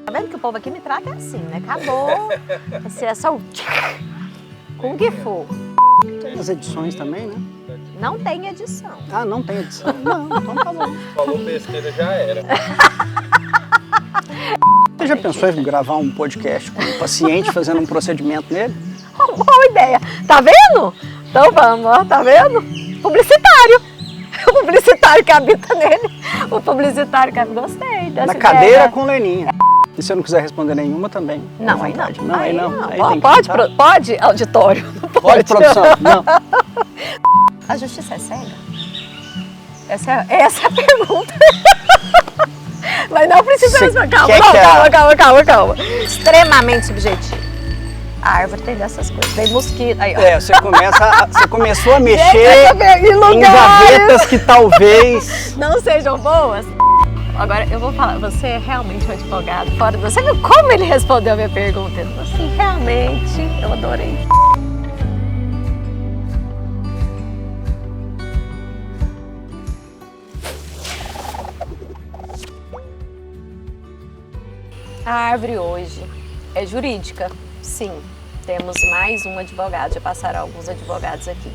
Tá vendo que o povo aqui me trata assim, né? Acabou. Assim, é só o... Como que for. Tem as edições também, né? Não tem edição. Ah, não tem edição. Não, então tá bom. Falou besteira, já era. Você já pensou em gravar um podcast com um paciente fazendo um procedimento nele? Boa ideia. Tá vendo? Então vamos, ó. Tá vendo? Publicitário. O publicitário que habita nele. O publicitário que habita. Gostei dessa Na ideia. cadeira com Leninha. E se eu não quiser responder nenhuma também? Não, à aí não. vontade. Não, aí não. Aí tem que Pode, ficar. pode, auditório. Não Pode, produção. Não. A justiça é cega? Essa é a pergunta. Mas não precisa Você responder. Calma, quer não, que calma. Extremamente subjetivo. A árvore tem dessas coisas. Tem mosquito. Aí, ó. Você começou a mexer Gente, em gavetas que talvez... não sejam boas. Agora eu vou falar, você é realmente um advogado fora do... Você viu como ele respondeu a minha pergunta? Ele falou assim, realmente, eu adorei. A árvore hoje é jurídica, sim. Temos mais um advogado, já passaram alguns advogados aqui.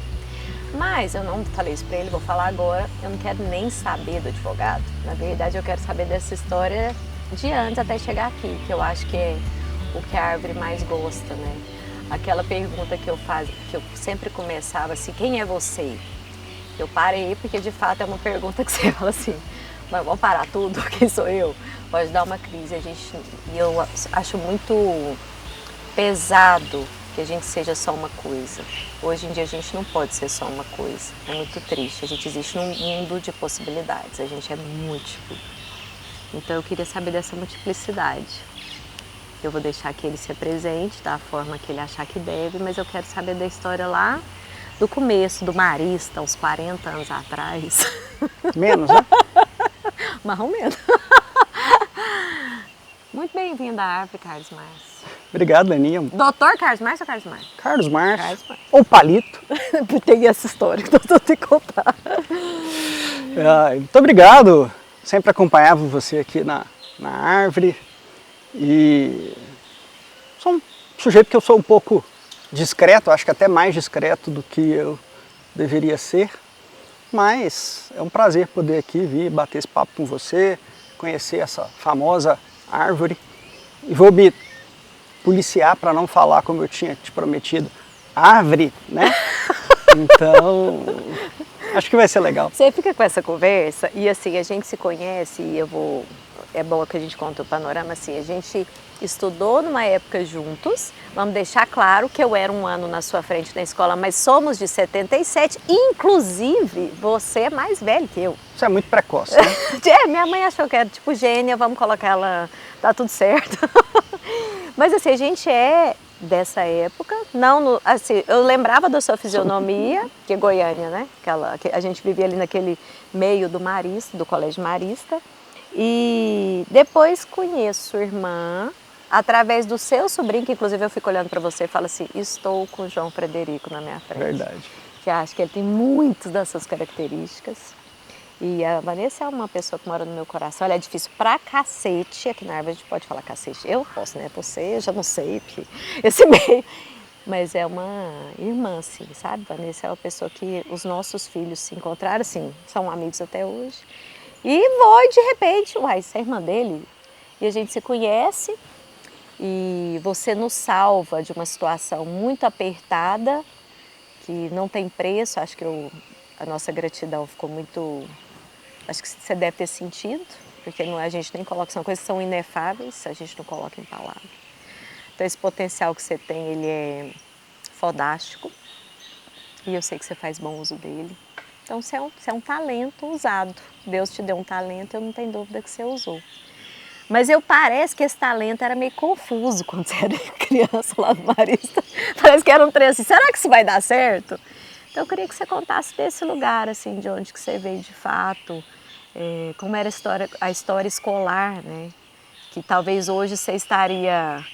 Mas eu não falei isso pra ele, vou falar agora. Eu não quero nem saber do advogado. Na verdade, eu quero saber dessa história de antes até chegar aqui, que eu acho que é o que a árvore mais gosta, né? Aquela pergunta que eu sempre começava assim, quem é você? Eu parei porque de fato é uma pergunta que você fala assim, mas vamos parar tudo, quem sou eu? Pode dar uma crise, e eu acho muito pesado que a gente seja só uma coisa. Hoje em dia a gente não pode ser só uma coisa, é muito triste. A gente existe num mundo de possibilidades, a gente é múltiplo. Então eu queria saber dessa multiplicidade. Eu vou deixar que ele se apresente da forma que ele achar que deve, mas eu quero saber da história lá do começo, do marista, uns 40 anos atrás. Menos, né? Mais ou menos. Muito bem-vindo à árvore, Carlos Márcio. Obrigado, Leninha. Doutor Carlos Márcio ou Carlos Márcio? Carlos Márcio. Carlos Márcio. Ou Palito. Tem essa história que eu tô te contar. Muito obrigado. Sempre acompanhava você aqui na árvore. E sou um sujeito que eu sou um pouco discreto, acho que até mais discreto do que eu deveria ser. Mas é um prazer poder aqui vir bater esse papo com você, conhecer essa famosa árvore. E vou me policiar para não falar como eu tinha te prometido, árvore, né? Então, acho que vai ser legal. Você fica com essa conversa e assim, a gente se conhece e é bom que a gente conta o panorama assim, a gente estudou numa época juntos, vamos deixar claro que eu era um ano na sua frente na escola, mas somos de 77, inclusive você é mais velho que eu. Isso é muito precoce, né? Minha mãe achou que era tipo gênia, vamos colocar ela, tá tudo certo. Mas assim, a gente é dessa época, assim, eu lembrava da sua fisionomia, que é Goiânia, né? Que a gente vivia ali naquele meio do Marista, do Colégio Marista. E depois conheço sua irmã, através do seu sobrinho, que inclusive eu fico olhando para você e falo assim, estou com o João Frederico na minha frente. Verdade. Que acho que ele tem muitas dessas características. E a Vanessa é uma pessoa que mora no meu coração. Ela é difícil pra cacete. Aqui na árvore a gente pode falar cacete. Eu posso, né? Você, eu já não sei, porque esse meio. Mas é uma irmã, assim, sabe? Vanessa é uma pessoa que os nossos filhos se encontraram, assim, são amigos até hoje. E vou, de repente, você é irmã dele? E a gente se conhece e você nos salva de uma situação muito apertada, que não tem preço. Acho que a nossa gratidão ficou muito... Acho que você deve ter sentido, porque a gente nem coloca, são coisas que são inefáveis, a gente não coloca em palavras. Então esse potencial que você tem, ele é fodástico e eu sei que você faz bom uso dele. Então você é um talento usado. Deus te deu um talento, eu não tenho dúvida que você usou. Mas parece que esse talento era meio confuso quando você era criança lá no Marista. Parece que era um trem assim, será que isso vai dar certo? Então eu queria que você contasse desse lugar, assim, de onde que você veio de fato, como era a história escolar, né? Que talvez hoje você estaria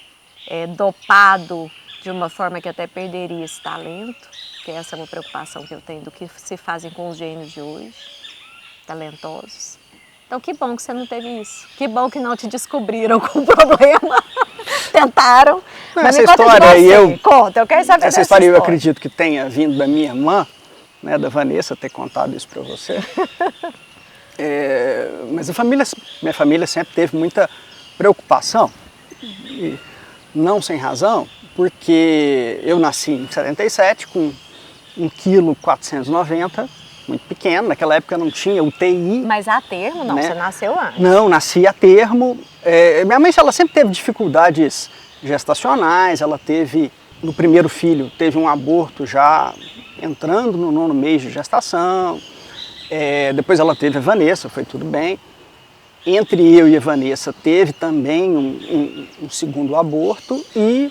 dopado de uma forma que até perderia esse talento, que essa é uma preocupação que eu tenho do que se fazem com os gênios de hoje, talentosos. Então que bom que você não teve isso. Que bom que não te descobriram com problema. Tentaram. Não, Mas essa me conta de história aí você. Conta, eu quero saber Essa dessa história eu acredito que tenha vindo da minha irmã, né, da Vanessa, ter contado isso para você. Mas minha família sempre teve muita preocupação, e não sem razão, porque eu nasci em 77 com 1,490 kg, muito pequeno, naquela época não tinha UTI. Mas a termo não, né? você nasceu antes. Não, nasci a termo. Minha mãe ela sempre teve dificuldades gestacionais, ela teve, no primeiro filho, teve um aborto já entrando no 9º mês de gestação. Depois ela teve a Vanessa, foi tudo bem. Entre eu e a Vanessa teve também um segundo aborto e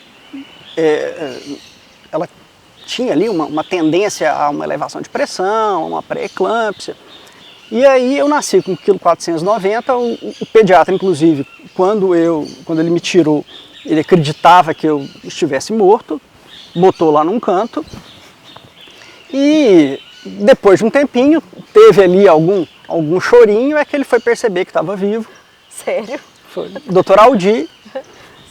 ela tinha ali uma tendência a uma elevação de pressão, a uma pré-eclâmpsia. E aí eu nasci com 1,490 kg, o pediatra inclusive, quando ele me tirou, ele acreditava que eu estivesse morto, botou lá num canto e depois de um tempinho teve ali algum chorinho, é que ele foi perceber que estava vivo. Sério? Foi o Dr. Aldi,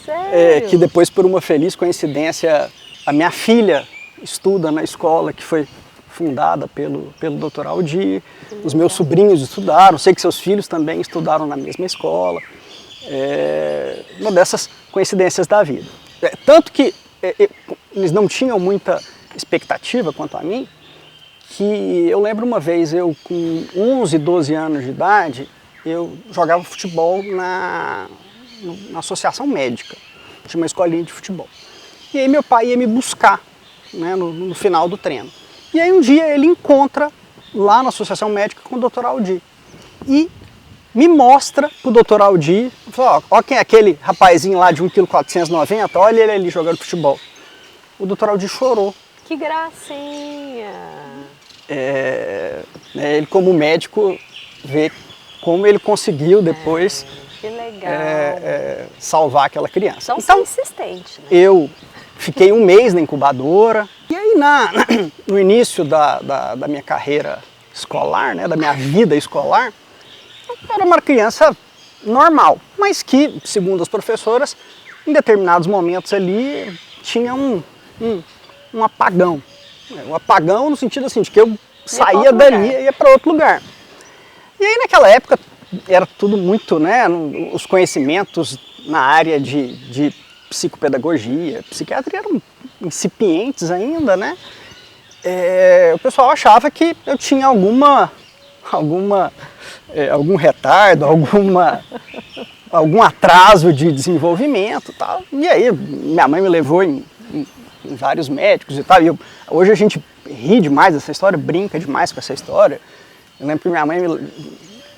Sério? que depois por uma feliz coincidência a minha filha estuda na escola que foi fundada pelo Dr. Aldi, os meus sobrinhos estudaram, sei que seus filhos também estudaram na mesma escola, uma dessas coincidências da vida. Tanto que eles não tinham muita expectativa quanto a mim, que eu lembro uma vez, eu com 11, 12 anos de idade, eu jogava futebol na associação médica, tinha uma escolinha de futebol. E aí meu pai ia me buscar, né, no final do treino. E aí um dia ele encontra lá na associação médica com o Dr. Aldi e me mostra pro Dr. Aldi, fala, ó quem é aquele rapazinho lá de 1,490 kg, olha ele ali jogando futebol. O Dr. Aldi chorou. Que gracinha! Ele como médico vê como ele conseguiu depois que legal. Salvar aquela criança. Então, insistente, né? Eu fiquei um mês na incubadora e aí no início da minha carreira escolar, né, da minha vida escolar, eu era uma criança normal, mas que, segundo as professoras, em determinados momentos ali tinha um apagão. Um apagão no sentido assim, de que eu saía dali e ia para outro lugar. E aí naquela época era tudo muito, né, os conhecimentos na área de psicopedagogia, psiquiatria eram incipientes ainda, né? O pessoal achava que eu tinha algum retardo, algum atraso de desenvolvimento e tal. E aí minha mãe me levou em vários médicos e tal. E hoje a gente ri demais dessa história, brinca demais com essa história. Eu lembro que minha mãe me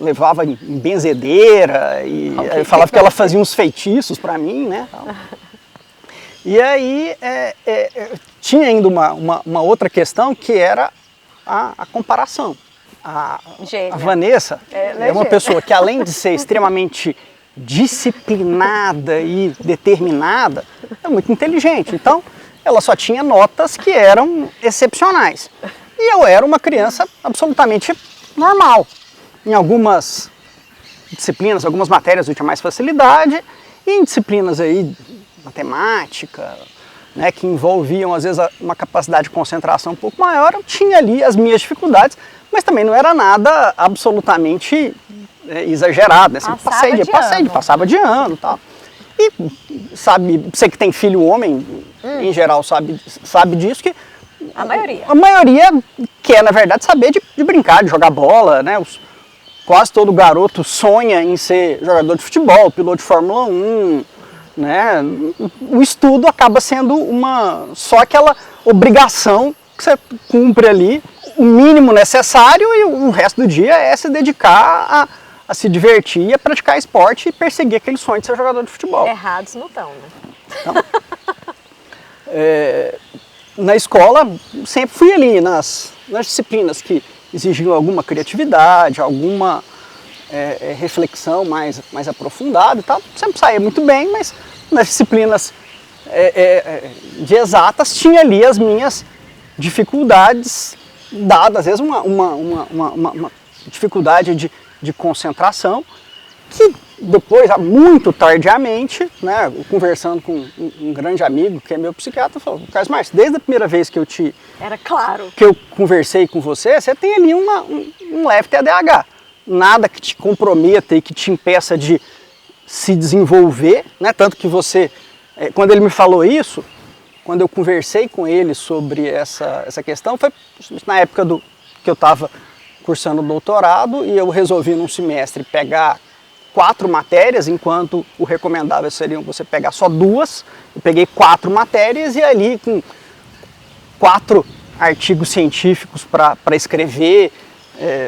levava em benzedeira e falava que ela fazia uns feitiços para mim, né? E aí tinha ainda uma outra questão que era a comparação. A Vanessa é uma pessoa que, além de ser extremamente disciplinada e determinada, é muito inteligente. Então, ela só tinha notas que eram excepcionais. E eu era uma criança absolutamente normal. Em algumas disciplinas, algumas matérias eu tinha mais facilidade, e em disciplinas aí, matemática, né, que envolviam às vezes uma capacidade de concentração um pouco maior, eu tinha ali as minhas dificuldades, mas também não era nada absolutamente exagerado, né? Passava de ano e tal. E sabe, você que tem filho homem, em geral sabe disso, que a maioria quer, na verdade, saber de brincar, de jogar bola, né? Quase todo garoto sonha em ser jogador de futebol, piloto de Fórmula 1, né? O estudo acaba sendo só aquela obrigação que você cumpre ali, o mínimo necessário, e o resto do dia é se dedicar a se divertir, a praticar esporte e perseguir aquele sonho de ser jogador de futebol. Errados não estão, né? Então, na escola, sempre fui ali nas disciplinas que exigiam alguma criatividade, alguma reflexão mais aprofundada e tal. Sempre saía muito bem, mas nas disciplinas de exatas tinha ali as minhas dificuldades dadas, às vezes uma dificuldade de de concentração, que depois, muito tardiamente, né, conversando com um grande amigo que é meu psiquiatra, falou: Carlos Márcio, desde a primeira vez que Era claro. que eu conversei com você, você tem ali um leve TDAH. Nada que te comprometa e que te impeça de se desenvolver, né? Tanto que você, quando ele me falou isso, quando eu conversei com ele sobre essa questão, foi na época que eu estava cursando doutorado e eu resolvi num semestre pegar 4 matérias, enquanto o recomendável seria você pegar só 2. Eu peguei 4 matérias e ali com 4 artigos científicos para escrever,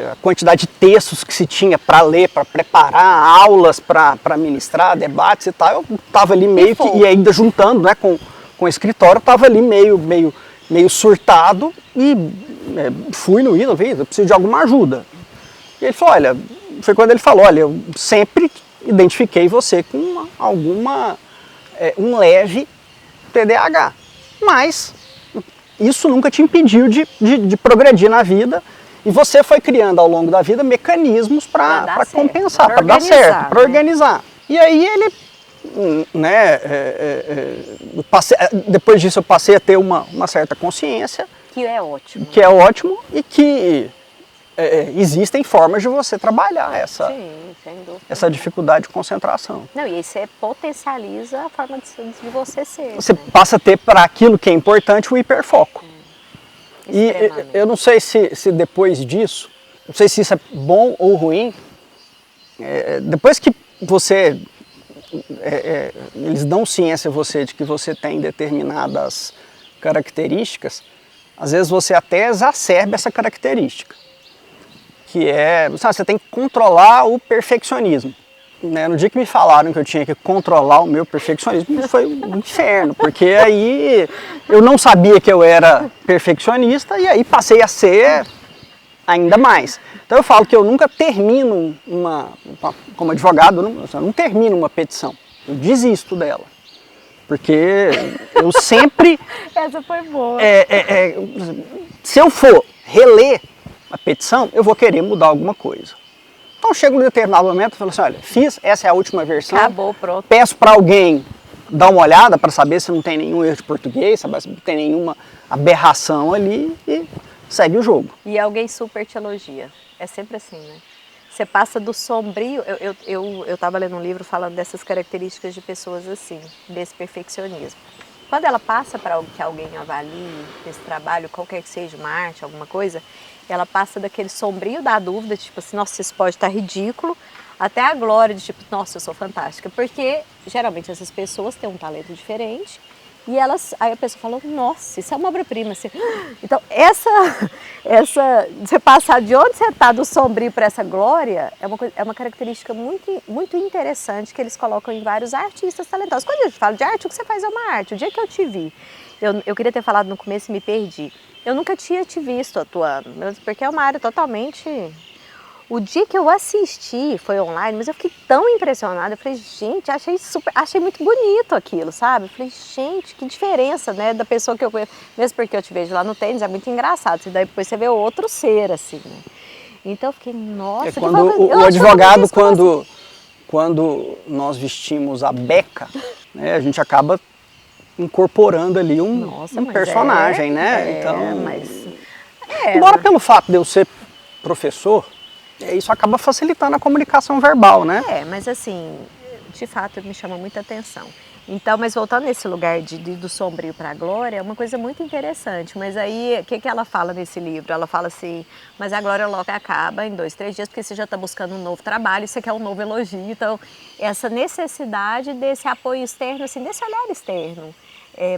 a quantidade de textos que se tinha para ler, para preparar, aulas para ministrar, debates e tal, eu estava ali meio que, e ainda juntando, né, com o escritório, eu estava ali meio surtado e fui no Ida, eu preciso de alguma ajuda. E ele falou, olha, foi quando ele falou, olha, eu sempre identifiquei você com um leve TDAH, mas isso nunca te impediu de progredir na vida e você foi criando ao longo da vida mecanismos para compensar, para dar certo, para organizar. E aí ele, né, depois disso eu passei a ter uma certa consciência. Que é ótimo. Que é ótimo e que existem formas de você trabalhar essa dificuldade de concentração. Não, e aí você potencializa a forma de você ser. Você né? passa a ter para aquilo que é importante o hiperfoco. E eu não sei se depois disso, não sei se isso é bom ou ruim, depois que você, eles dão ciência a você de que você tem determinadas características, às vezes você até exacerba essa característica, que você tem que controlar o perfeccionismo. Né? No dia que me falaram que eu tinha que controlar o meu perfeccionismo, foi um inferno, porque aí eu não sabia que eu era perfeccionista e aí passei a ser ainda mais. Então eu falo que eu nunca termino como advogado, eu não termino uma petição, eu desisto dela. Porque eu sempre... Essa foi boa. Se eu for reler a petição, eu vou querer mudar alguma coisa. Então chega um determinado momento e falo assim, olha, essa é a última versão. Acabou, pronto. Peço para alguém dar uma olhada para saber se não tem nenhum erro de português, saber se não tem nenhuma aberração ali e segue o jogo. E alguém super te elogia. É sempre assim, né? Você passa do sombrio... Eu estava lendo um livro falando dessas características de pessoas assim, desse perfeccionismo. Quando ela passa para que alguém avalie esse trabalho, qualquer que seja, uma arte, alguma coisa, ela passa daquele sombrio da dúvida, tipo assim, nossa, isso pode estar ridículo, até a glória de tipo, nossa, eu sou fantástica. Porque geralmente essas pessoas têm um talento diferente e aí a pessoa fala, nossa, isso é uma obra-prima. Assim. Então, você passar de onde você está do sombrio para essa glória é uma característica muito, muito interessante que eles colocam em vários artistas talentosos. Quando eu falo de arte, o que você faz é uma arte. O dia que eu te vi, eu queria ter falado no começo e me perdi. Eu nunca tinha te visto atuando, porque é uma área totalmente... O dia que eu assisti, foi online, mas eu fiquei tão impressionada, eu falei, gente, achei muito bonito aquilo, sabe? Eu falei, gente, que diferença, né, da pessoa que eu conheço, mesmo porque eu te vejo lá no tênis, é muito engraçado, e daí depois você vê outro ser, assim, né? Então eu fiquei, nossa... O advogado, quando nós vestimos a beca, né, a gente acaba incorporando ali um personagem, né? Embora pelo fato de eu ser professor, isso acaba facilitando a comunicação verbal, né? Mas assim, de fato me chama muita atenção. Então, mas voltando nesse lugar do sombrio para a glória, é uma coisa muito interessante. Mas aí, o que ela fala nesse livro? Ela fala assim, mas a glória logo acaba em 2, 3 dias, porque você já está buscando um novo trabalho, você quer um novo elogio. Então, essa necessidade desse apoio externo, assim, desse olhar externo.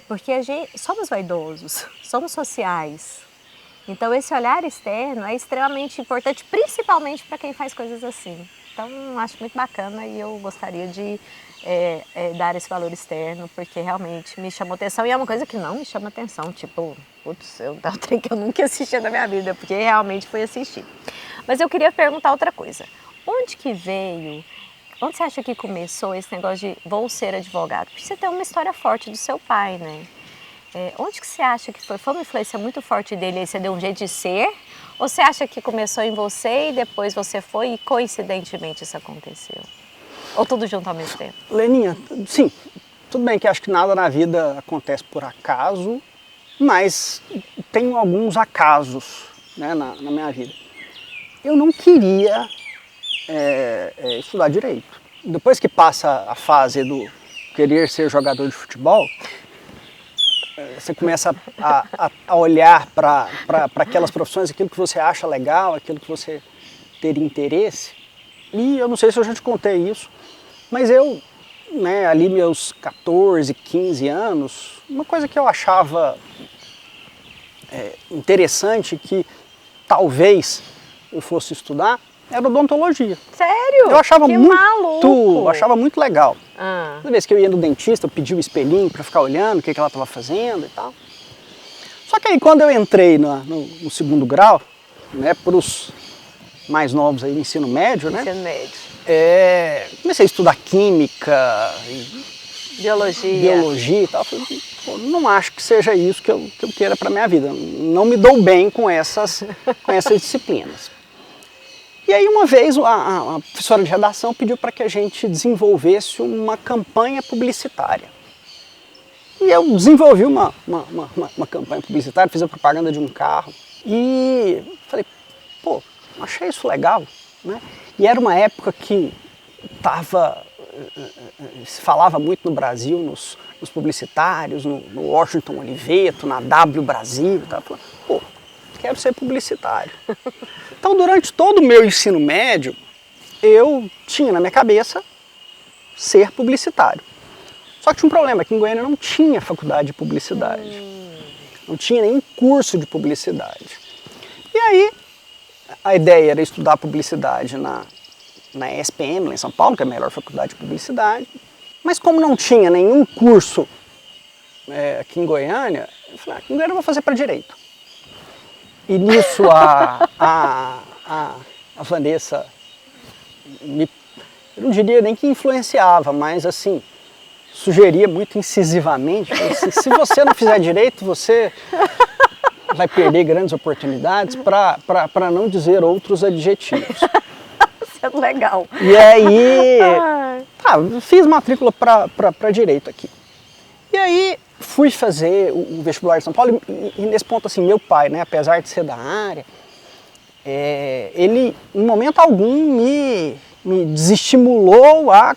Porque a gente somos vaidosos, somos sociais. Então esse olhar externo é extremamente importante, principalmente para quem faz coisas assim. Então acho muito bacana e eu gostaria de dar esse valor externo, porque realmente me chamou atenção e é uma coisa que não me chama atenção, tipo, putz, é um trem que eu nunca assisti na minha vida, porque realmente fui assistir. Mas eu queria perguntar outra coisa, onde você acha que começou esse negócio de vou ser advogado? Porque você tem uma história forte do seu pai, né? Onde que você acha que foi? Foi uma influência muito forte dele e você deu um jeito de ser? Ou você acha que começou em você e depois você foi e coincidentemente isso aconteceu? Ou tudo junto ao mesmo tempo? Leninha, sim, tudo bem que acho que nada na vida acontece por acaso, mas tem alguns acasos, né, na minha vida. Eu não queria estudar direito. Depois que passa a fase do querer ser jogador de futebol, você começa a olhar para aquelas profissões, aquilo que você acha legal, aquilo que você teria interesse. E eu não sei se eu já te contei isso, mas eu, né, ali meus 14, 15 anos, uma coisa que eu achava interessante, que talvez eu fosse estudar, era odontologia. Sério? Eu achava que muito, maluco! eu achava muito legal. Ah. Toda vez que eu ia no dentista, eu pedia o espelhinho para ficar olhando o que ela estava fazendo e tal. Só que aí quando eu entrei no segundo grau, né, para os mais novos aí, ensino médio, né? Ensino médio. Comecei a estudar química, Biologia. e tal. Falei, pô, não acho que seja isso que eu queira para minha vida. Não me dou bem com essas disciplinas. E aí uma vez a professora de redação pediu para que a gente desenvolvesse uma campanha publicitária. E eu desenvolvi uma campanha publicitária, fiz a propaganda de um carro e falei, pô, achei isso legal, né? E era uma época que se falava muito no Brasil, nos publicitários, no Washington Oliveto, na W Brasil, tá? Falei, pô, quero ser publicitário. Então, durante todo o meu ensino médio, eu tinha na minha cabeça ser publicitário. Só que tinha um problema, aqui em Goiânia não tinha faculdade de publicidade. Não tinha nenhum curso de publicidade. E aí, a ideia era estudar publicidade na SPM, lá em São Paulo, que é a melhor faculdade de publicidade. Mas como não tinha nenhum curso aqui em Goiânia, eu falei, aqui em Goiânia eu vou fazer para direito. E nisso a Vanessa, eu não diria nem que influenciava, mas assim, sugeria muito incisivamente, assim, se você não fizer direito, você vai perder grandes oportunidades, para não dizer outros adjetivos. Isso é legal. E aí, fiz matrícula para direito aqui. E aí fui fazer o vestibular de São Paulo e nesse ponto assim, meu pai, né, apesar de ser da área, ele em momento algum me desestimulou a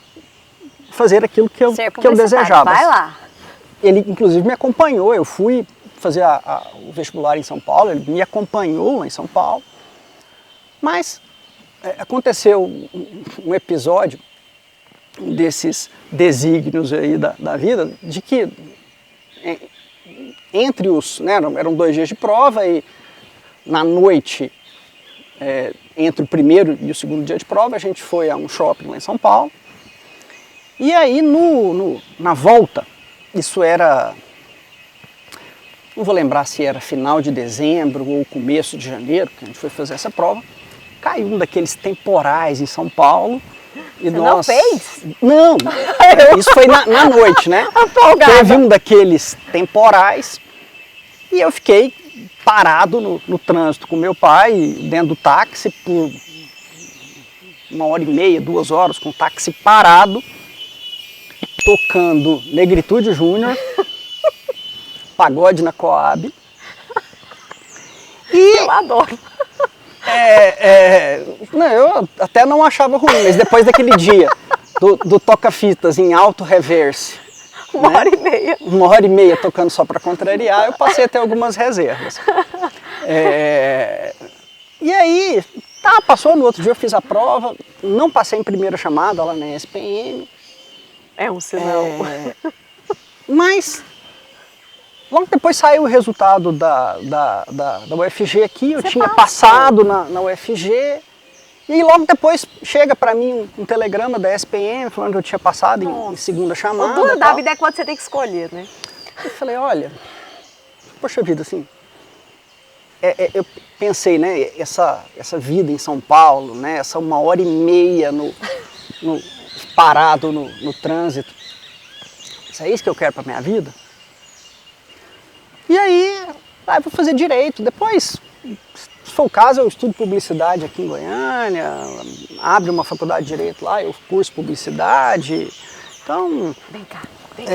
fazer aquilo que eu desejava. Vai lá. Ele inclusive me acompanhou, eu fui fazer o vestibular em São Paulo, ele me acompanhou lá em São Paulo, mas aconteceu um episódio desses desígnios aí da vida, de que entre os, né, eram 2 dias de prova e na noite, entre o primeiro e o segundo dia de prova, a gente foi a um shopping lá em São Paulo. E aí na volta, isso era, não vou lembrar se era final de dezembro ou começo de janeiro, que a gente foi fazer essa prova, caiu um daqueles temporais em São Paulo. E você não fez? Não, isso foi na noite, né? Teve um daqueles temporais e eu fiquei parado no trânsito com meu pai, dentro do táxi, por 1h30, 2 horas, com o táxi parado, tocando Negritude Júnior, pagode na Coab. E eu adoro. Não, eu até não achava ruim, mas depois daquele dia do toca-fitas em alto reverse, 1h30. 1h30 tocando só para contrariar, eu passei a ter algumas reservas. E aí, passou, no outro dia eu fiz a prova, não passei em primeira chamada lá na SPM. É um sinal. Mas logo depois saiu o resultado da UFG aqui, eu tinha passado na UFG, e aí logo depois chega para mim um telegrama da SPM falando que eu tinha passado em segunda chamada. O duro da vida é quando você tem que escolher, né? Eu falei, olha, poxa vida, assim, eu pensei, né, essa vida em São Paulo, né, essa 1h30 parado no trânsito, isso é isso que eu quero para minha vida? E aí, vou fazer direito. Depois, se for o caso, eu estudo publicidade aqui em Goiânia, abre uma faculdade de Direito lá, eu curso publicidade. Então, Vem cá, vem cá.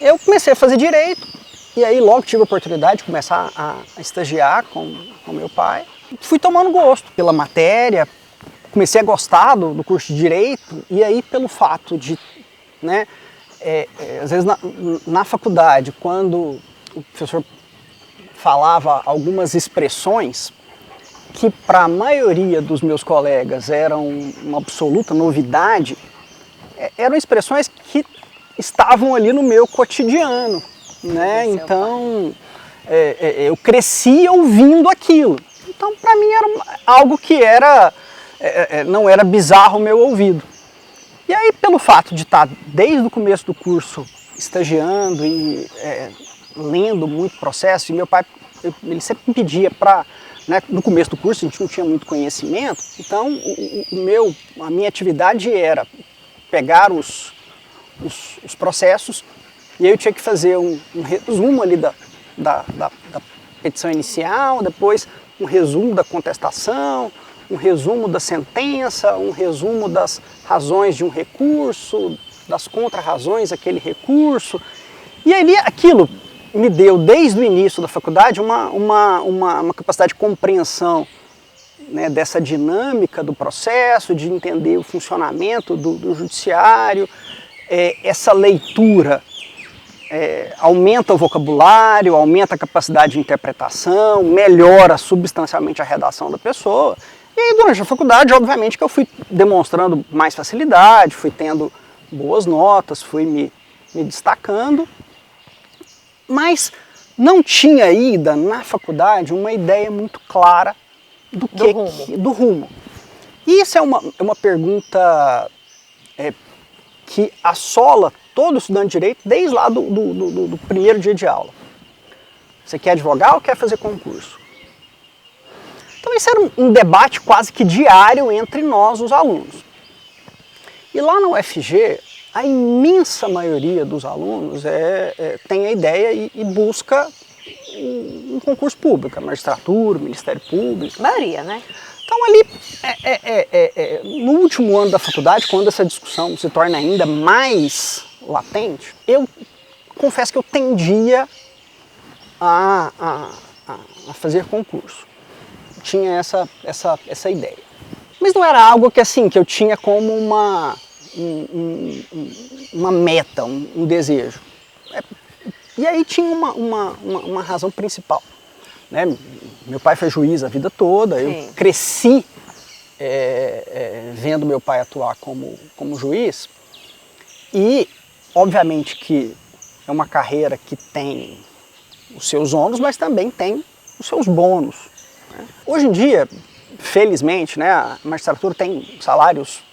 Eu comecei a fazer Direito, e aí logo tive a oportunidade de começar a estagiar com meu pai. Fui tomando gosto pela matéria, comecei a gostar do curso de Direito, e aí pelo fato de, né, às vezes na faculdade, quando o professor falava algumas expressões que para a maioria dos meus colegas eram uma absoluta novidade, eram expressões que estavam ali no meu cotidiano, né? Então, eu cresci ouvindo aquilo. Então, para mim era algo que não era bizarro ao meu ouvido. E aí, pelo fato de estar desde o começo do curso estagiando e lendo muito processo, e meu pai, ele sempre me pedia para, né, no começo do curso a gente não tinha muito conhecimento, então a minha atividade era pegar os processos, e aí eu tinha que fazer um resumo ali da petição inicial, depois um resumo da contestação, um resumo da sentença, um resumo das razões de um recurso, das contrarrazões daquele recurso. E aí aquilo me deu, desde o início da faculdade, uma capacidade de compreensão, né, dessa dinâmica do processo, de entender o funcionamento do judiciário. Essa leitura aumenta o vocabulário, aumenta a capacidade de interpretação, melhora substancialmente a redação da pessoa. E aí, durante a faculdade, obviamente que eu fui demonstrando mais facilidade, fui tendo boas notas, fui me destacando, mas não tinha ainda na faculdade uma ideia muito clara do rumo. E isso é uma pergunta que assola todo estudante de Direito desde lá do primeiro dia de aula. Você quer advogar ou quer fazer concurso? Então esse era um debate quase que diário entre nós, os alunos. E lá na UFG, a imensa maioria dos alunos tem a ideia e busca um concurso público, a magistratura, o Ministério Público. A maioria, né? Então ali, no último ano da faculdade, quando essa discussão se torna ainda mais latente, eu confesso que eu tendia a fazer concurso. Tinha essa ideia. Mas não era algo que eu tinha como uma meta, um desejo. E aí tinha uma razão principal. Né? Meu pai foi juiz a vida toda, eu cresci vendo meu pai atuar como juiz, e obviamente que é uma carreira que tem os seus ônus, mas também tem os seus bônus. Né? Hoje em dia, felizmente, né, a magistratura tem salários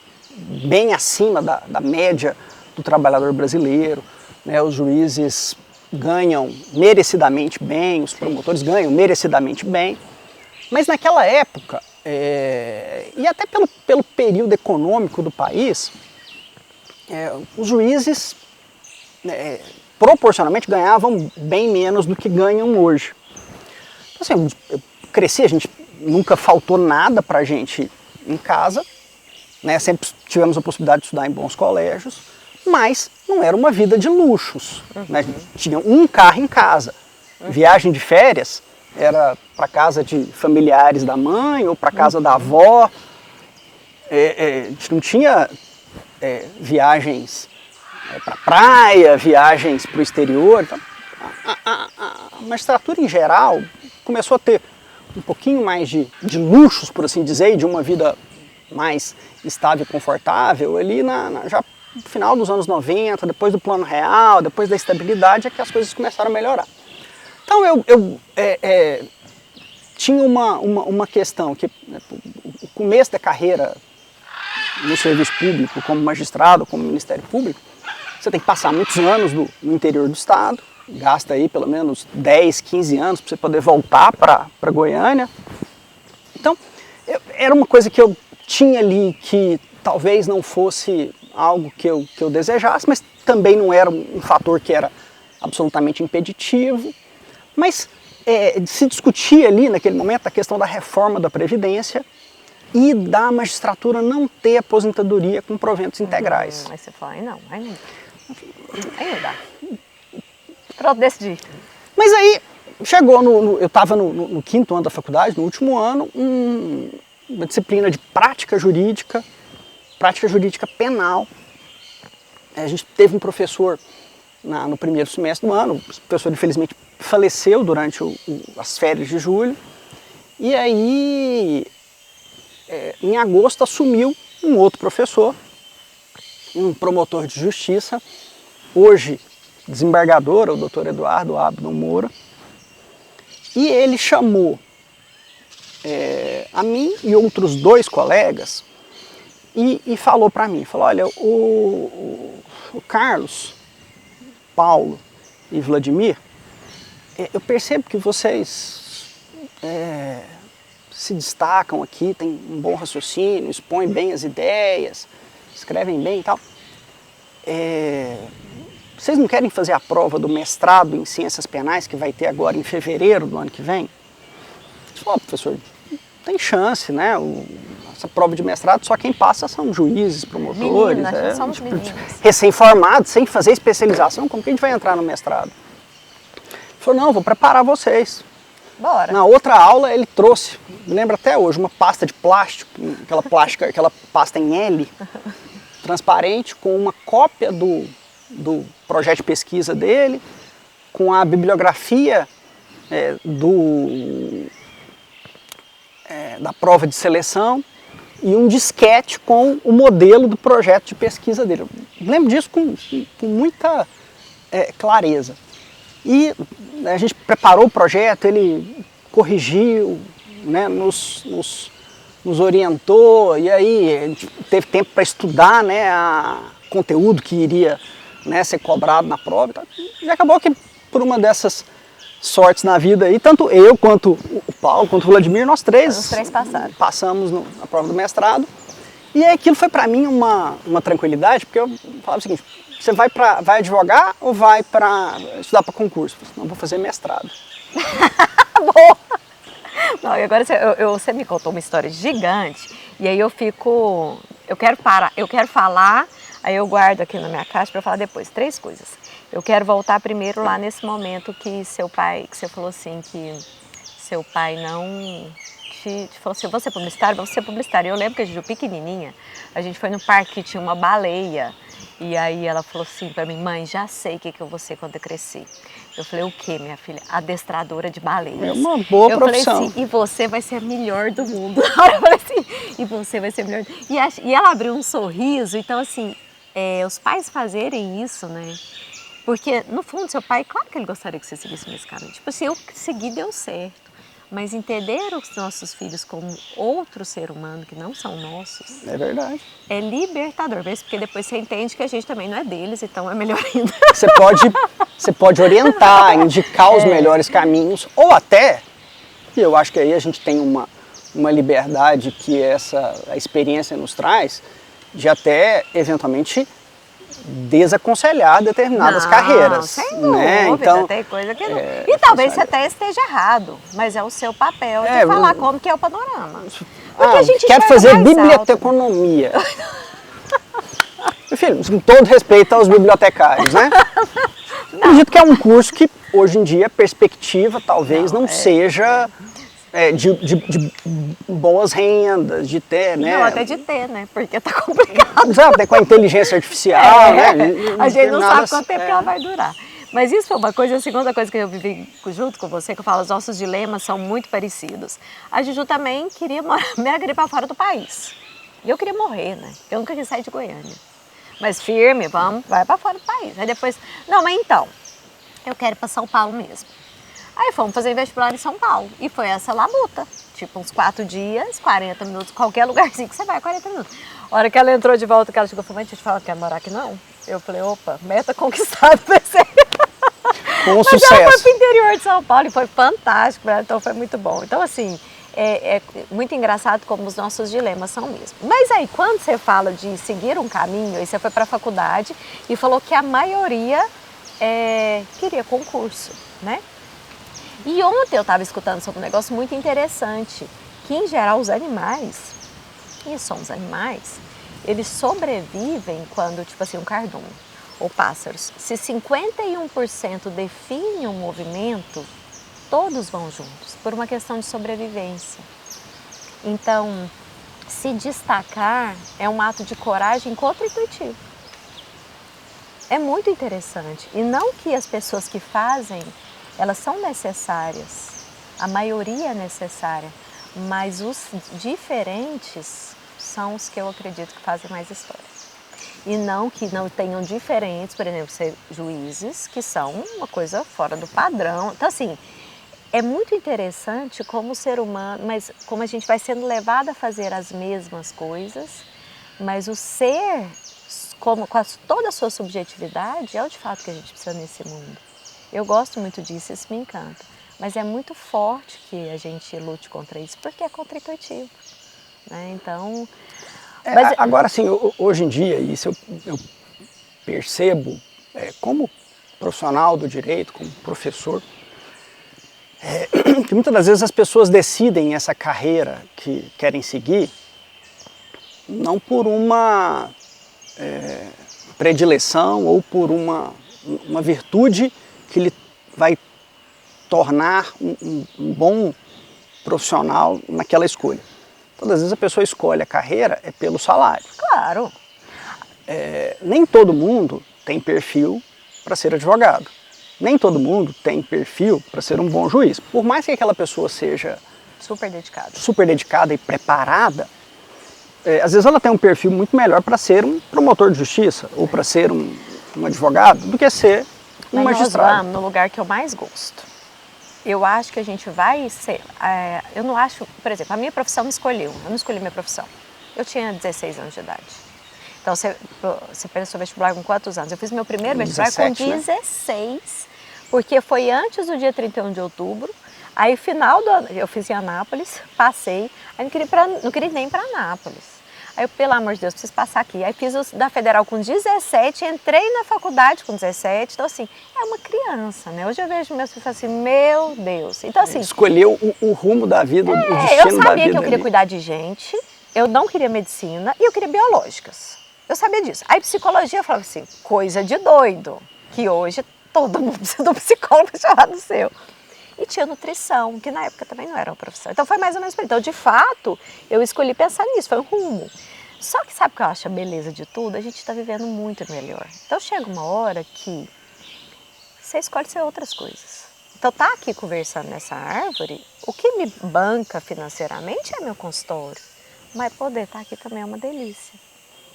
bem acima da média do trabalhador brasileiro, né? Os juízes ganham merecidamente bem, os promotores ganham merecidamente bem, mas naquela época, e até pelo período econômico do país, os juízes proporcionalmente ganhavam bem menos do que ganham hoje. Então, assim, eu cresci, a gente nunca faltou nada pra gente em casa, né? Sempre tivemos a possibilidade de estudar em bons colégios, mas não era uma vida de luxos. Né? Tinha um carro em casa. Viagem de férias era para casa de familiares da mãe ou para casa da avó. A gente não tinha viagens para praia, viagens para o exterior. Então, a magistratura em geral começou a ter um pouquinho mais de luxos, por assim dizer, e de uma vida mais estável e confortável ali já no final dos anos 90, depois do Plano Real, depois da estabilidade, é que as coisas começaram a melhorar. Então eu tinha uma questão que, né, o começo da carreira no serviço público, como magistrado, como Ministério Público, você tem que passar muitos anos no interior do estado, gasta aí pelo menos 10, 15 anos para você poder voltar para Goiânia. Então, era uma coisa que eu tinha ali que talvez não fosse algo que eu desejasse, mas também não era um fator que era absolutamente impeditivo. Mas se discutia ali naquele momento a questão da reforma da Previdência e da magistratura não ter aposentadoria com proventos integrais. Aí você fala, aí não dá. Aí não dá. Pronto, decidi. Mas aí chegou, eu estava no 5º ano da faculdade, no último ano, uma disciplina de prática jurídica penal. A gente teve um professor no primeiro semestre do ano, o professor infelizmente faleceu durante as férias de julho, e aí em agosto assumiu um outro professor, um promotor de justiça, hoje desembargador, o doutor Eduardo Abdon Moura, e ele chamou a mim e outros 2 colegas e falou para mim, falou, olha, o Carlos, Paulo e Vladimir, eu percebo que vocês se destacam aqui, têm um bom raciocínio, expõem bem as ideias, escrevem bem e tal. Vocês não querem fazer a prova do mestrado em Ciências Penais, que vai ter agora em fevereiro do ano que vem? Eu falei, professor, tem chance, né? Essa prova de mestrado, só quem passa são juízes, promotores, meninas, somos meninas. Recém-formados, sem fazer especialização, como que a gente vai entrar no mestrado? Ele falou, não, vou preparar vocês. Bora. Na outra aula ele trouxe, me lembro até hoje, uma pasta de plástico, aquela pasta em L, transparente, com uma cópia do projeto de pesquisa dele, com a bibliografia da prova de seleção e um disquete com o modelo do projeto de pesquisa dele. Eu lembro disso com muita clareza. E a gente preparou o projeto, ele corrigiu, né, nos orientou, e aí a gente teve tempo para estudar, né, conteúdo que iria, né, ser cobrado na prova. E acabou que por uma dessas sortes na vida aí, tanto eu quanto o Paulo, quanto o Vladimir, nós três passamos na prova do mestrado. E aí aquilo foi para mim uma tranquilidade, porque eu falava o seguinte, você vai advogar ou vai estudar para concurso? Eu falei, não, vou fazer mestrado. Boa! Não, e agora você me contou uma história gigante, e aí eu quero parar, eu quero falar, aí eu guardo aqui na minha caixa para falar depois. 3 coisas. Eu quero voltar primeiro lá nesse momento que você falou assim, que seu pai não te falou assim, você é publicitário? Você é publicitário. Eu lembro que a gente, pequenininha, a gente foi no parque que tinha uma baleia, e aí ela falou assim para mim, mãe, já sei o que eu vou ser quando eu crescer. Eu falei, o que, minha filha? Adestradora de baleias. É uma boa profissão. Falei assim, e você vai ser a melhor do mundo. Eu falei assim, e você vai ser a melhor. E ela abriu um sorriso, então assim, os pais fazerem isso, né? Porque, no fundo, seu pai, claro que ele gostaria que você seguisse nesse caminho. Tipo assim, eu segui, deu certo. Mas entender os nossos filhos como outro ser humano que não são nossos... É verdade. É libertador, porque depois você entende que a gente também não é deles, então é melhor ainda. Você pode orientar, indicar os melhores caminhos, ou até, e eu acho que aí a gente tem uma liberdade que a experiência nos traz, de até, eventualmente, desaconselhar determinadas carreiras. Sem dúvida, né? Então, tem coisa que não. E talvez você até esteja errado, mas é o seu papel de falar como que é o panorama. Porque a gente quero fazer biblioteconomia. Meu filho, com todo respeito aos bibliotecários, né? Acredito que é um curso que, hoje em dia, a perspectiva talvez não seja de boas rendas, de ter, né? Não, até de ter, né? Porque tá complicado. Até com a inteligência artificial, né? A gente não sabe quanto tempo ela vai durar. Mas isso foi uma coisa, a segunda coisa que eu vivi junto com você, que eu falo, os nossos dilemas são muito parecidos. A Juju também queria me para fora do país. E eu queria morrer, né? Eu nunca quis sair de Goiânia. Mas firme, vai para fora do país. Aí depois, não, mas então, eu quero ir para São Paulo mesmo. Aí fomos fazer vestibular em São Paulo. E foi essa labuta. Tipo, uns 4 dias, 40 minutos, qualquer lugarzinho que você vai, 40 minutos. A hora que ela entrou de volta, que ela chegou e falou, mas deixa eu te falar, quer morar aqui não? Eu falei, opa, meta conquistada, pensei. Com sucesso. Mas ela foi pro interior de São Paulo e foi fantástico, então foi muito bom. Então, assim, é muito engraçado como os nossos dilemas são mesmo. Mas aí, quando você fala de seguir um caminho, aí você foi para a faculdade e falou que a maioria queria concurso, né? E ontem eu estava escutando sobre um negócio muito interessante, que em geral os animais, e são os animais, eles sobrevivem quando, tipo assim, um cardume ou pássaros, se 51% define um movimento, todos vão juntos, por uma questão de sobrevivência. Então, se destacar é um ato de coragem contra-intuitivo. É muito interessante. E não que as pessoas que fazem, elas são necessárias, a maioria é necessária, mas os diferentes são os que eu acredito que fazem mais história. E não que não tenham diferentes, por exemplo, ser juízes, que são uma coisa fora do padrão. Então, assim, é muito interessante como o ser humano, mas como a gente vai sendo levado a fazer as mesmas coisas, mas o ser, como, com toda a sua subjetividade, é o de fato que a gente precisa nesse mundo. Eu gosto muito disso, isso me encanta. Mas é muito forte que a gente lute contra isso, porque é contra-intuitivo, né? Então... Agora, assim, hoje em dia, isso eu percebo, como profissional do direito, como professor, que muitas das vezes as pessoas decidem essa carreira que querem seguir não por uma predileção ou por uma virtude que lhe vai tornar um bom profissional naquela escolha. Todas as vezes a pessoa escolhe a carreira pelo salário. Claro. Nem todo mundo tem perfil para ser advogado. Nem todo mundo tem perfil para ser um bom juiz. Por mais que aquela pessoa seja super dedicada e preparada, às vezes ela tem um perfil muito melhor para ser um promotor de justiça ou para ser um advogado do que ser um magistrado. Nós vamos no lugar que eu mais gosto. Eu acho que a gente vai ser... eu não acho... Por exemplo, a minha profissão me escolheu. Eu não escolhi minha profissão. Eu tinha 16 anos de idade. Então, você fez seu vestibular com quantos anos? Eu fiz meu primeiro vestibular com 16, porque foi antes do dia 31 de outubro. Aí, final do ano, eu fiz em Anápolis, passei. Aí, não queria ir nem para Anápolis. Aí eu, pelo amor de Deus, preciso passar aqui. Aí fiz da Federal com 17, entrei na faculdade com 17. Então, assim, é uma criança, né? Hoje eu vejo meus filhos assim, meu Deus. Então, assim... Escolheu o rumo da vida, o destino da vida. Eu sabia que eu queria cuidar de gente, eu não queria medicina e eu queria biológicas. Eu sabia disso. Aí psicologia, eu falava assim, coisa de doido. Que hoje todo mundo precisa de um psicólogo chamado seu. E tinha nutrição, que na época também não era uma profissão. Então foi mais ou menos por isso. Então, de fato, eu escolhi pensar nisso, foi um rumo. Só que sabe o que eu acho a beleza de tudo? A gente está vivendo muito melhor. Então chega uma hora que você escolhe ser outras coisas. Então tá aqui conversando nessa árvore, o que me banca financeiramente é meu consultório. Mas poder estar aqui também é uma delícia.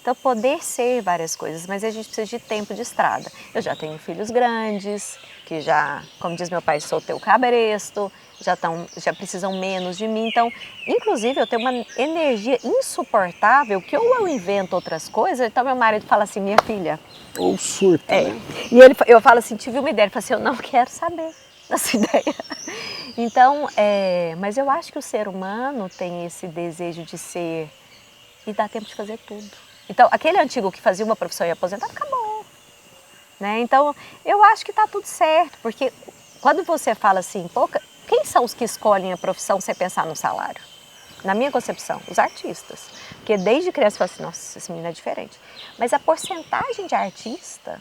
Então poder ser várias coisas, mas a gente precisa de tempo de estrada. Eu já tenho filhos grandes, que já, como diz meu pai, soltei o cabresto, já precisam menos de mim. Então, inclusive, eu tenho uma energia insuportável que ou eu invento outras coisas, então meu marido fala assim, minha filha... Ou surta, né? E eu falo assim, tive uma ideia, ele fala assim, eu não quero saber da sua ideia. Então, mas eu acho que o ser humano tem esse desejo de ser e dá tempo de fazer tudo. Então, aquele antigo que fazia uma profissão e ia aposentar, acabou. Né? Então, eu acho que está tudo certo, porque quando você fala assim, quem são os que escolhem a profissão sem pensar no salário? Na minha concepção, os artistas. Porque desde criança eu falo assim, nossa, esse menino é diferente. Mas a porcentagem de artista,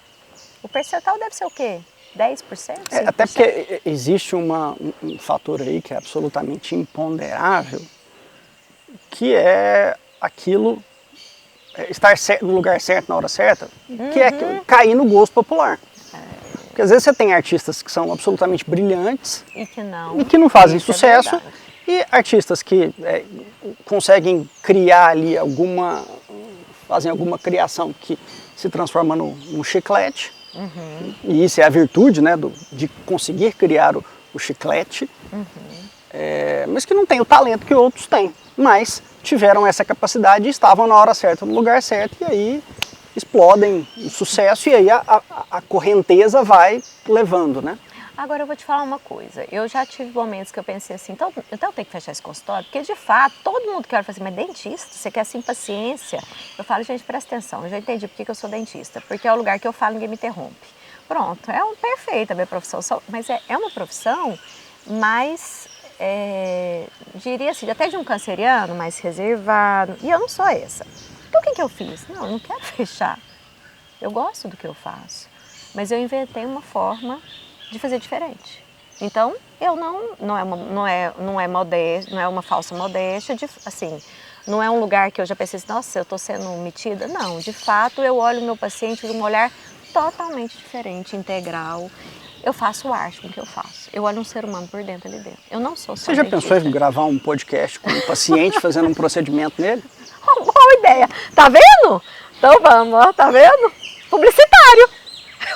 o percentual deve ser o quê? 10%? 5%? Até porque existe um fator aí que é absolutamente imponderável, que é aquilo... estar no lugar certo, na hora certa, que é cair no gosto popular. Porque às vezes você tem artistas que são absolutamente brilhantes e que não fazem sucesso, e artistas que conseguem criar ali fazem alguma criação que se transforma num chiclete, e isso é a virtude, né, de conseguir criar o chiclete, mas que não tem o talento que outros têm, mas tiveram essa capacidade e estavam na hora certa, no lugar certo, e aí explodem o sucesso, e aí a correnteza vai levando, né? Agora eu vou te falar uma coisa, eu já tive momentos que eu pensei assim, então eu tenho que fechar esse consultório, porque de fato, todo mundo que olha fala assim, mas dentista, você quer assim paciência? Eu falo, gente, presta atenção, eu já entendi por que eu sou dentista, porque é o lugar que eu falo, ninguém me interrompe. Pronto, perfeito a minha profissão, mas é uma profissão mais, diria assim, até de um canceriano, mais reservado. E eu não sou essa. Então o que eu fiz? Não, eu não quero fechar. Eu gosto do que eu faço. Mas eu inventei uma forma de fazer diferente. Então, eu não é modéstia, não é uma falsa modéstia, assim, não é um lugar que eu já pensei assim, nossa, eu estou sendo metida. Não, de fato, eu olho o meu paciente de um olhar totalmente diferente, integral. Eu faço arte com o que eu faço. Eu olho um ser humano por dentro ali dentro. Eu não sou só Você já pensou em gravar um podcast com um paciente fazendo um procedimento nele? Boa ideia. Tá vendo? Então vamos, ó, tá vendo? Publicitário.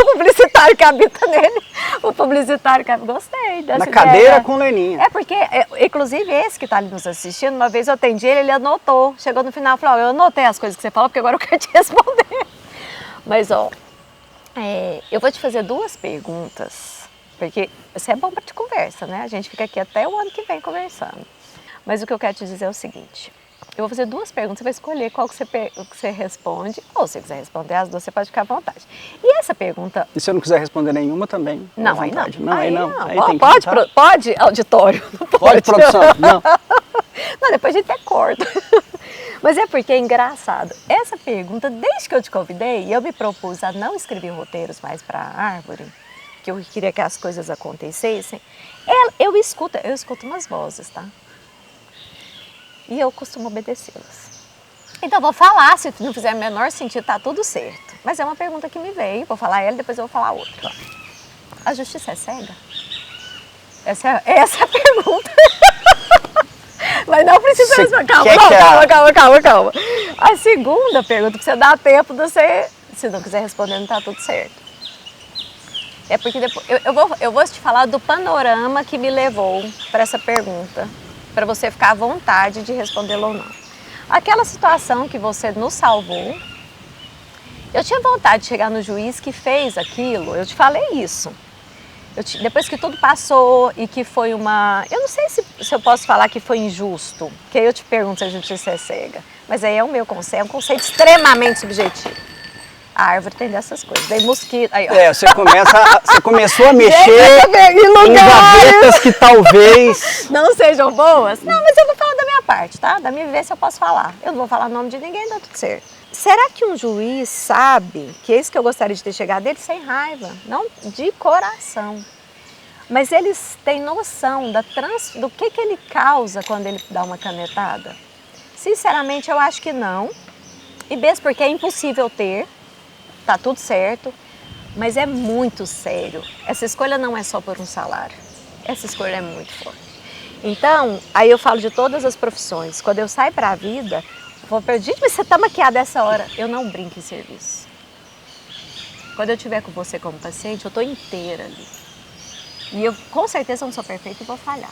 O publicitário que habita nele. O publicitário que gostei dessa Na ideia. cadeira com Leninha. É porque, inclusive esse que está ali nos assistindo, uma vez eu atendi ele anotou. Chegou no final e falou, eu anotei as coisas que você falou, porque agora eu quero te responder. Mas, ó, eu vou te fazer 2 perguntas, porque isso é bom para te conversa, né? A gente fica aqui até o ano que vem conversando. Mas o que eu quero te dizer é o seguinte, eu vou fazer 2 perguntas, você vai escolher qual que você responde, ou se você quiser responder as 2, você pode ficar à vontade. E essa pergunta... E se eu não quiser responder nenhuma também? Não, aí não. Aí não. Aí tem pode, que pode, auditório? Não pode, produção? Não. Não, depois a gente até corta. Mas é porque é engraçado. Essa pergunta, desde que eu te convidei, eu me propus a não escrever roteiros mais para a árvore, que eu queria que as coisas acontecessem. Eu escuto umas vozes, tá? E eu costumo obedecê-las. Então, eu vou falar, se não fizer o menor sentido, tá tudo certo. Mas é uma pergunta que me veio, vou falar ela e depois eu vou falar outra. A justiça é cega? Essa é a pergunta. Mas não precisa responder. Calma. A segunda pergunta, que você dá tempo de você, se não quiser responder, não tá tudo certo. É porque depois, eu vou te falar do panorama que me levou para essa pergunta, para você ficar à vontade de respondê-la ou não. Aquela situação que você nos salvou, eu tinha vontade de chegar no juiz que fez aquilo, eu te falei isso. Depois que tudo passou e que foi uma... Eu não sei se eu posso falar que foi injusto, porque aí eu te pergunto se a justiça é cega, mas aí é o meu conceito, é um conceito extremamente subjetivo. A árvore tem dessas coisas, daí mosquito... Aí, você começou a mexer em gavetas que talvez... não sejam boas. Não, mas eu vou falar da minha parte, tá? Da minha vivência eu posso falar. Eu não vou falar o nome de ninguém, dá tudo certo. Será que um juiz sabe, que é isso que eu gostaria de ter chegado dele, sem raiva, não de coração, mas eles têm noção do que ele causa quando ele dá uma canetada? Sinceramente, eu acho que não, e mesmo porque é impossível ter, tá tudo certo, mas é muito sério. Essa escolha não é só por um salário, essa escolha é muito forte. Então, aí eu falo de todas as profissões, quando eu saio para a vida... Vou perder, gente, mas você está maquiada essa hora. Eu não brinco em serviço. Quando eu estiver com você como paciente, eu estou inteira ali. E eu com certeza não sou perfeita e vou falhar.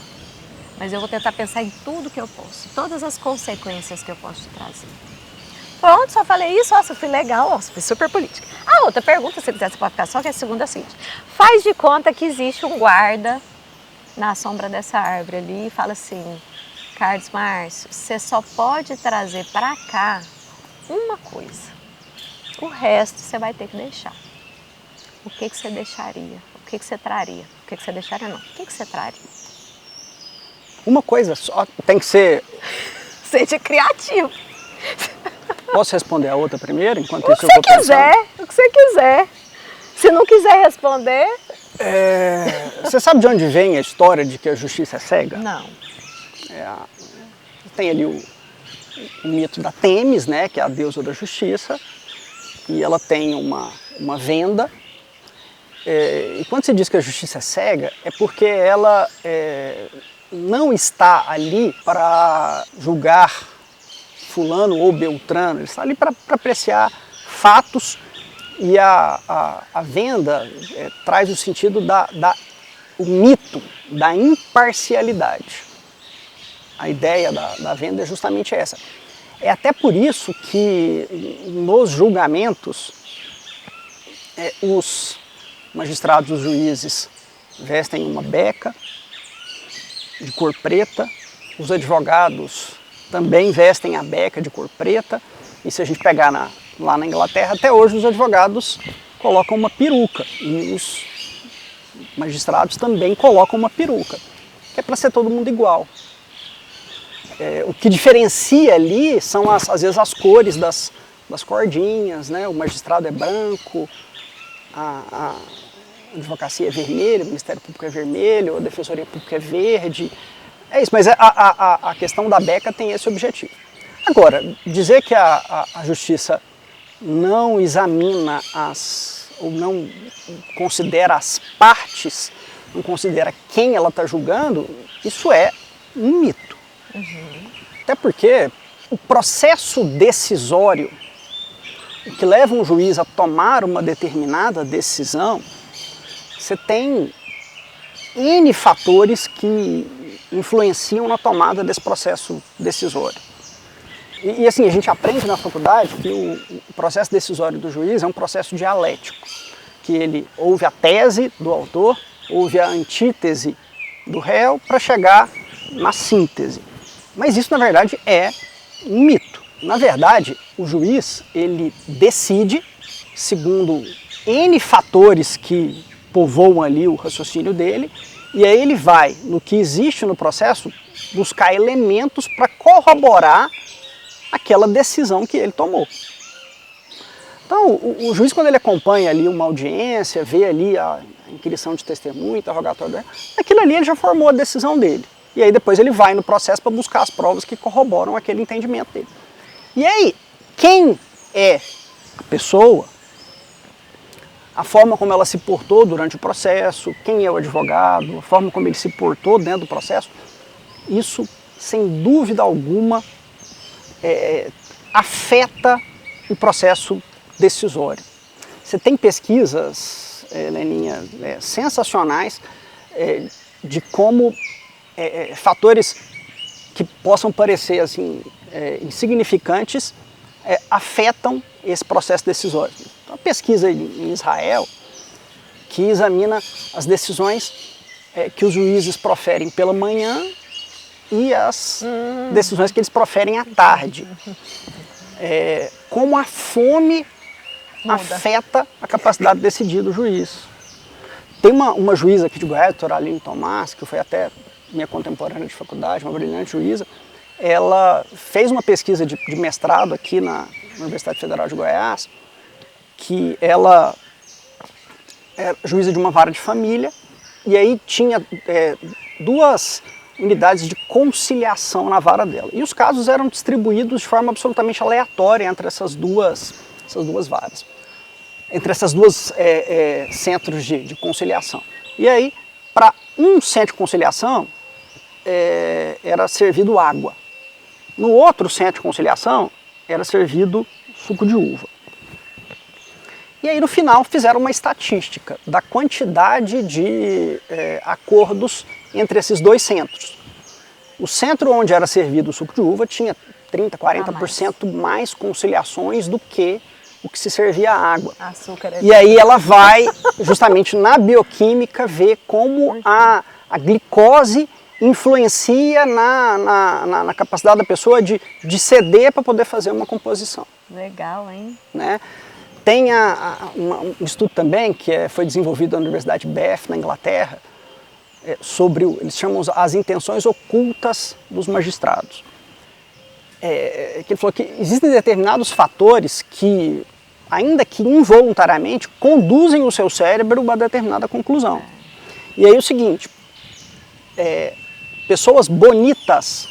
Mas eu vou tentar pensar em tudo que eu posso, todas as consequências que eu posso te trazer. Pronto, só falei isso, nossa, fui legal, nossa, fui super política. A outra pergunta, se quiser, você pode ficar só, que a segunda é a seguinte. Faz de conta que existe um guarda na sombra dessa árvore ali e fala assim... Carlos Márcio, você só pode trazer para cá uma coisa. O resto você vai ter que deixar. O que você deixaria? O que você traria? O que você deixaria não? O que você traria? Uma coisa só, tem que ser... Seja criativo. Posso responder a outra primeiro? Enquanto o isso que eu vou você quiser, o que você quiser. Se não quiser responder... Você sabe de onde vem a história de que a justiça é cega? Não. Tem ali o mito da Têmis, né, que é a deusa da justiça, e ela tem uma venda, e quando se diz que a justiça é cega, é porque ela não está ali para julgar fulano ou beltrano, ele está ali para apreciar fatos, e a venda traz o sentido o mito da imparcialidade. A ideia da venda é justamente essa. É até por isso que nos julgamentos os magistrados, os juízes vestem uma beca de cor preta, os advogados também vestem a beca de cor preta, e se a gente pegar lá na Inglaterra, até hoje os advogados colocam uma peruca, e os magistrados também colocam uma peruca. que é para ser todo mundo igual. O que diferencia ali são, às vezes, as cores das cordinhas, né? O magistrado é branco, a advocacia é vermelha, o Ministério Público é vermelho, a Defensoria Pública é verde. É isso, mas a questão da beca tem esse objetivo. Agora, dizer que a Justiça não examina ou não considera as partes, não considera quem ela está julgando, isso é um mito. Até porque o processo decisório, o que leva um juiz a tomar uma determinada decisão, você tem N fatores que influenciam na tomada desse processo decisório. E assim, a gente aprende na faculdade que o processo decisório do juiz é um processo dialético, que ele ouve a tese do autor, ouve a antítese do réu para chegar na síntese. Mas isso, na verdade, é um mito. Na verdade, o juiz, ele decide, segundo N fatores que povoam ali o raciocínio dele, e aí ele vai, no que existe no processo, buscar elementos para corroborar aquela decisão que ele tomou. Então, o juiz, quando ele acompanha ali uma audiência, vê ali a inquirição de testemunho, interrogatório, aquilo ali ele já formou a decisão dele. E aí depois ele vai no processo para buscar as provas que corroboram aquele entendimento dele. E aí, quem é a pessoa, a forma como ela se portou durante o processo, quem é o advogado, a forma como ele se portou dentro do processo, isso, sem dúvida alguma, afeta o processo decisório. Você tem pesquisas, Leninha, sensacionais de como fatores que possam parecer assim, insignificantes afetam esse processo decisório. Então, uma pesquisa em Israel que examina as decisões que os juízes proferem pela manhã e as decisões que eles proferem à tarde. Como a fome afeta a capacidade de decidir do juiz. Tem uma juíza aqui de Goiás, a doutora Aline Tomás, que foi até minha contemporânea de faculdade, uma brilhante juíza. Ela fez uma pesquisa de mestrado aqui na Universidade Federal de Goiás, que ela era juíza de uma vara de família, e aí tinha duas unidades de conciliação na vara dela. E os casos eram distribuídos de forma absolutamente aleatória entre essas duas varas, entre essas duas centros de conciliação. E aí, para um centro de conciliação, era servido água. No outro centro de conciliação, era servido suco de uva. E aí, no final, fizeram uma estatística da quantidade de acordos entre esses dois centros. O centro onde era servido o suco de uva tinha 30%, 40% mais conciliações do que o que se servia a água. E aí ela vai, justamente na bioquímica, ver como a glicose influencia na capacidade da pessoa de ceder para poder fazer uma composição. Legal, hein? Né? Tem um estudo também que foi desenvolvido na Universidade Bath, na Inglaterra, sobre, eles chamam as intenções ocultas dos magistrados. Que ele falou que existem determinados fatores que, ainda que involuntariamente, conduzem o seu cérebro a uma determinada conclusão. E aí o seguinte, pessoas bonitas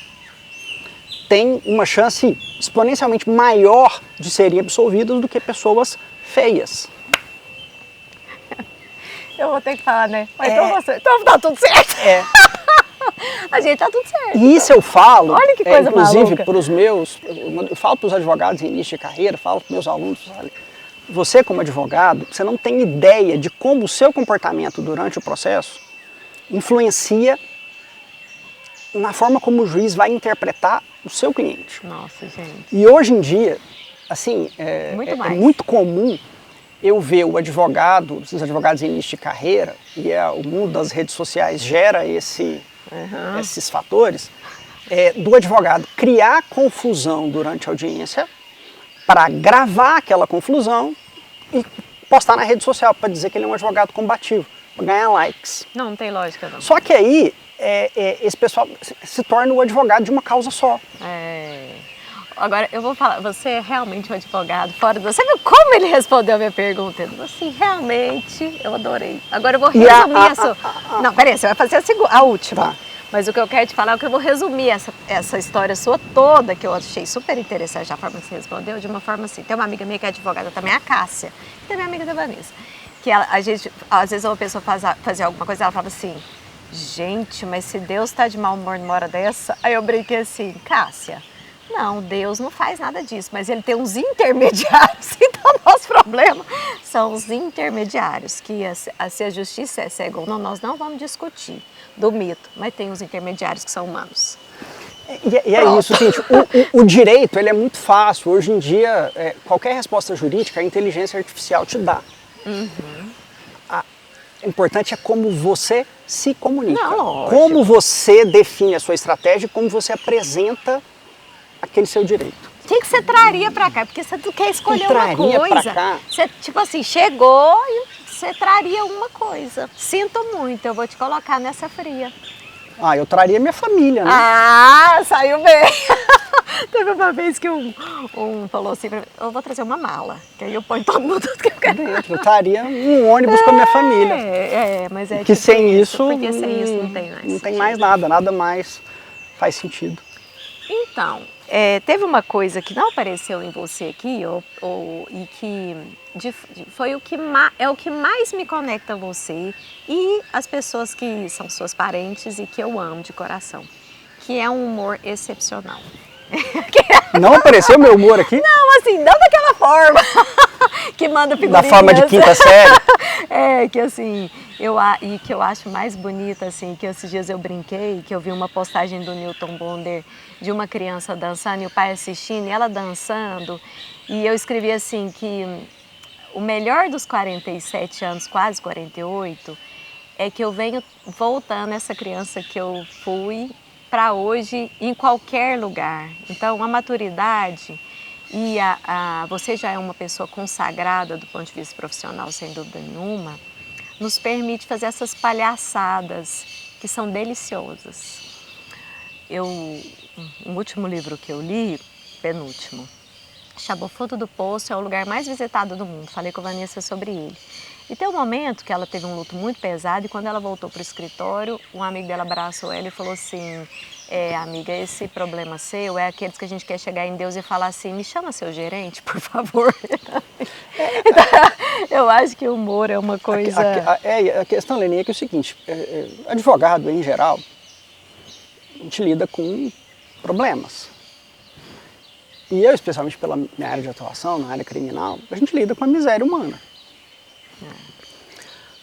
têm uma chance exponencialmente maior de serem absolvidas do que pessoas feias. Eu vou ter que falar, né? Mas então tá tudo certo. A gente tá tudo certo. E isso eu falo, olha que coisa inclusive para os meus, eu falo para os advogados em início de carreira, falo para os meus alunos, olha, você como advogado, você não tem ideia de como o seu comportamento durante o processo influencia na forma como o juiz vai interpretar o seu cliente. Nossa, gente. E hoje em dia, assim, é muito comum eu ver o advogado, os advogados em início de carreira, e o mundo das redes sociais gera esses fatores, do advogado criar confusão durante a audiência para gravar aquela confusão e postar na rede social para dizer que ele é um advogado combativo. para ganhar likes. Não tem lógica não. Só que aí esse pessoal se torna o advogado de uma causa só. Agora, eu vou falar, você é realmente um advogado fora do... Você viu como ele respondeu a minha pergunta? Ele falou assim, realmente, eu adorei. Agora eu vou resumir essa... Não, peraí, você vai fazer a última. Tá. Mas o que eu quero te falar é que eu vou resumir essa história sua toda, que eu achei super interessante, a forma que você respondeu, de uma forma assim. Tem uma amiga minha que é advogada também, a Cássia, que é minha amiga da Vanessa. Que a gente, às vezes uma pessoa fazia alguma coisa, ela falava assim, gente, mas se Deus está de mau humor numa hora dessa... Aí eu brinquei assim, Cássia... Não, Deus não faz nada disso, mas ele tem uns intermediários, então o nosso problema são os intermediários, que se a justiça é cega ou não, nós não vamos discutir do mito, mas tem os intermediários que são humanos. E é isso, gente, o direito ele é muito fácil, hoje em dia qualquer resposta jurídica a inteligência artificial te dá. O importante é como você se comunica, como você define a sua estratégia e como você apresenta aquele seu direito. O que você traria pra cá? Porque você quer escolher uma coisa. Pra cá? Você, tipo assim, chegou e você traria uma coisa. Sinto muito, eu vou te colocar nessa fria. Eu traria minha família, né? Saiu bem. Teve uma vez que um falou assim pra mim, eu vou trazer uma mala, que aí eu ponho todo mundo que eu quero. Eu traria um ônibus com a minha família. Mas é que tipo sem isso, porque sem isso não tem mais. Não tem mais nada mais faz sentido. Então, teve uma coisa que não apareceu em você aqui, e que foi o que mais me conecta a você e as pessoas que são suas parentes e que eu amo de coração, que é um humor excepcional. Não apareceu meu humor aqui? Não, assim, não daquela forma que manda figurinhas. Da forma de quinta série? Que assim, que eu acho mais bonita, assim, que esses dias eu brinquei, que eu vi uma postagem do Newton Bonder de uma criança dançando e o pai assistindo e ela dançando, e eu escrevi assim que o melhor dos 47 anos, quase 48, é que eu venho voltando essa criança que eu fui para hoje em qualquer lugar. Então, a maturidade e você já é uma pessoa consagrada do ponto de vista profissional, sem dúvida nenhuma, nos permite fazer essas palhaçadas que são deliciosas. O último livro que eu li, penúltimo, chama O Fundo do Poço, é o lugar mais visitado do mundo. Falei com a Vanessa sobre ele. E tem um momento que ela teve um luto muito pesado e quando ela voltou para o escritório, um amigo dela abraçou ela e falou assim, amiga, esse problema seu é aqueles que a gente quer chegar em Deus e falar assim, me chama seu gerente, por favor. Então, eu acho que o humor é uma coisa... A questão, Leni, é que é o seguinte, advogado em geral, a gente lida com problemas. E eu, especialmente pela minha área de atuação, na área criminal, a gente lida com a miséria humana.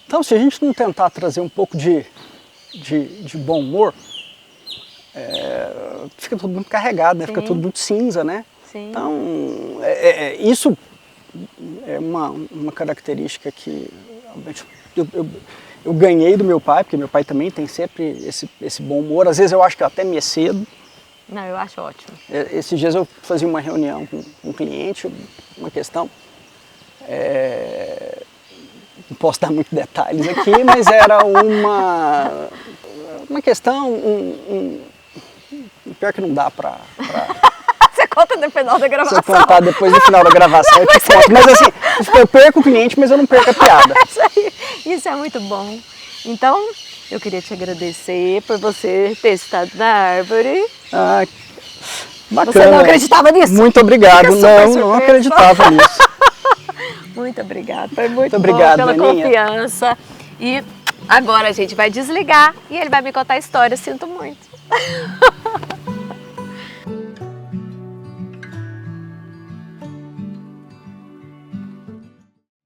Então, se a gente não tentar trazer um pouco de bom humor, fica tudo muito carregado, né? Fica tudo muito cinza, né? Sim. Então, isso é uma característica que eu ganhei do meu pai, porque meu pai também tem sempre esse bom humor. Às vezes eu acho que eu até me excedo. Não, eu acho ótimo. Esses dias eu fazia uma reunião com um cliente, uma questão, não posso dar muitos detalhes aqui, mas era uma questão, pior que não dá pra... Você conta no final da gravação. Se eu contar depois do final da gravação, eu te conto. Mas assim, eu perco o cliente, mas eu não perco a piada. Isso é muito bom. Então, eu queria te agradecer por você ter estado na árvore. Bacana. Você não acreditava nisso? Muito obrigado. Não acreditava nisso. Muito obrigada. Foi muito obrigado, bom pela Leninha. confiança. E agora a gente vai desligar e ele vai me contar a história. Sinto muito.